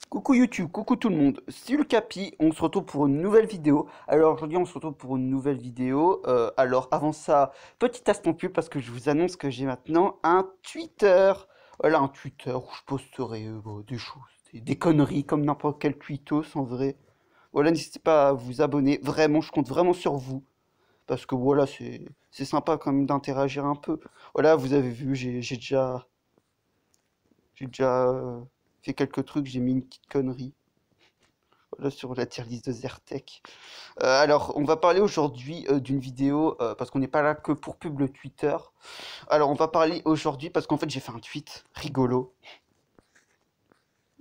Coucou YouTube, coucou tout le monde, c'est Lucapi, on se retrouve pour une nouvelle vidéo. Alors aujourd'hui on se retrouve pour une nouvelle vidéo. Alors avant ça, petit instant pub parce que je vous annonce que j'ai maintenant un Twitter. Voilà, un Twitter où je posterai bon, des choses, des conneries comme n'importe quel tweetos en vrai. Voilà, n'hésitez pas à vous abonner, vraiment, je compte vraiment sur vous. Parce que voilà, c'est sympa quand même d'interagir un peu. Voilà, vous avez vu, j'ai déjà fait quelques trucs, j'ai mis une petite connerie. Voilà, sur la tier list de Zertec. Alors, on va parler aujourd'hui d'une vidéo, parce qu'on n'est pas là que pour pub le Twitter. Alors, on va parler aujourd'hui, parce qu'en fait, j'ai fait un tweet rigolo.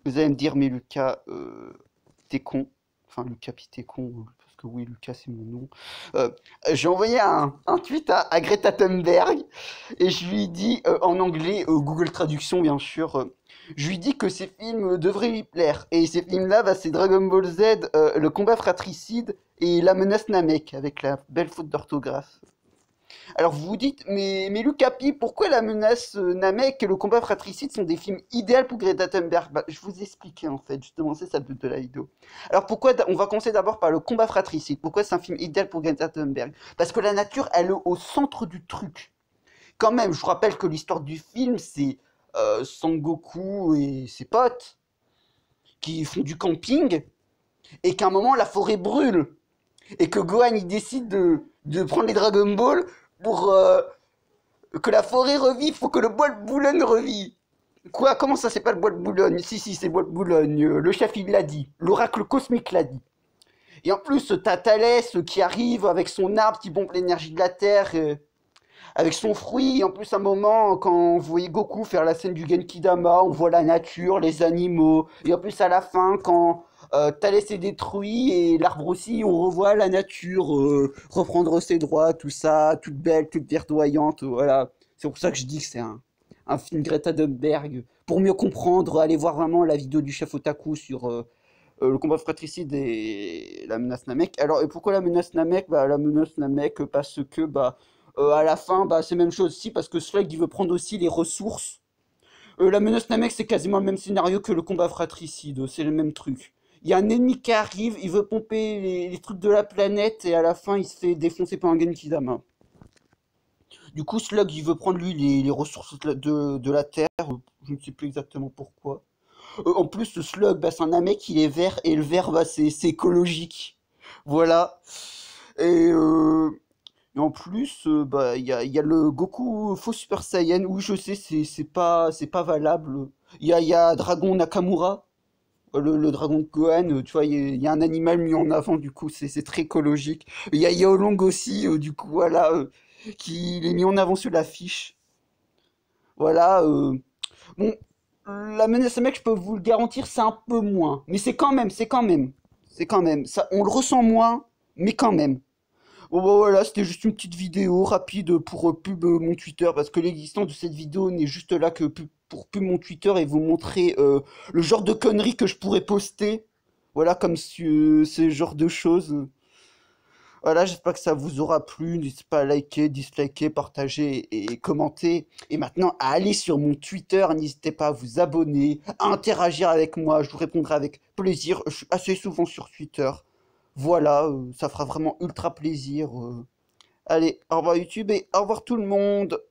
Vous allez me dire, mais Lucas, t'es con. Enfin, Lucas, puis t'es con, parce que oui, Lucas, c'est mon nom. Euh, j'ai envoyé un tweet à Greta Thunberg, et je lui ai dit, en anglais, Google Traduction, bien sûr, je lui dis que ces films devraient lui plaire. Et ces films-là, bah, c'est Dragon Ball Z, le combat fratricide et la menace Namek, avec la belle faute d'orthographe. Alors vous vous dites, mais Lucapi, pourquoi la menace Namek et le combat fratricide sont des films idéaux pour Greta Thunberg? Bah, je vous expliquais en fait, justement, c'est ça le but de la vidéo. Alors pourquoi, on va commencer d'abord par le combat fratricide. Pourquoi c'est un film idéal pour Greta Thunberg? Parce que la nature, elle est au centre du truc. Quand même, je vous rappelle que l'histoire du film, c'est Son Goku et ses potes qui font du camping et qu'à un moment, la forêt brûle. Et que Gohan, il décide de prendre les Dragon Ball pour que la forêt revive, faut que le bois de Boulogne revive. Quoi? Comment ça, c'est pas le bois de Boulogne? Si, si, c'est le bois de Boulogne. Le chef, il l'a dit. L'oracle cosmique l'a dit. Et en plus, t'as Thalès qui arrive avec son arbre qui pompe l'énergie de la Terre, avec son fruit. Et en plus, à un moment, quand vous voyez Goku faire la scène du Genkidama, on voit la nature, les animaux. Et en plus, à la fin, quand Thalès est détruit et l'arbre aussi, on revoit la nature reprendre ses droits, tout ça, toute belle, toute verdoyante. Voilà. C'est pour ça que je dis que c'est un film Greta Thunberg. Pour mieux comprendre, allez voir vraiment la vidéo du chef Otaku sur le combat fratricide et la menace Namek. Alors, et pourquoi la menace Namek? Bah, la menace Namek, parce que, bah, à la fin, bah, c'est la même chose aussi, parce que Slug, il veut prendre aussi les ressources. La menace Namek, c'est quasiment le même scénario que le combat fratricide, c'est le même truc. Il y a un ennemi qui arrive, il veut pomper les trucs de la planète, et à la fin, il se fait défoncer par un Genkidama. Du coup, Slug, il veut prendre lui les ressources de la Terre, je ne sais plus exactement pourquoi. En plus, le slug, bah, c'est un mec, il est vert, et le vert, bah, c'est écologique. Voilà. Et, et en plus, bah, il y a le Goku faux Super Saiyan, où je sais, c'est pas valable. Il y a Dragon Nakamura, le dragon de Gohan, tu vois, il y a un animal mis en avant, du coup, c'est très écologique. Il y a Yao Long aussi, du coup, voilà, qui il est mis en avant sur l'affiche. Voilà. Bon, la menace mec, je peux vous le garantir, c'est un peu moins. Mais c'est quand même. Ça, on le ressent moins, mais quand même. Bon, bah, voilà, c'était juste une petite vidéo rapide pour pub mon Twitter, parce que l'existence de cette vidéo n'est juste là que pour pub mon Twitter et vous montrer le genre de conneries que je pourrais poster. Voilà, comme ce genre de choses. Voilà, j'espère que ça vous aura plu. N'hésitez pas à liker, disliker, partager et commenter. Et maintenant, à aller sur mon Twitter. N'hésitez pas à vous abonner, à interagir avec moi. Je vous répondrai avec plaisir. Je suis assez souvent sur Twitter. Voilà, ça fera vraiment ultra plaisir. Allez, au revoir YouTube et au revoir tout le monde.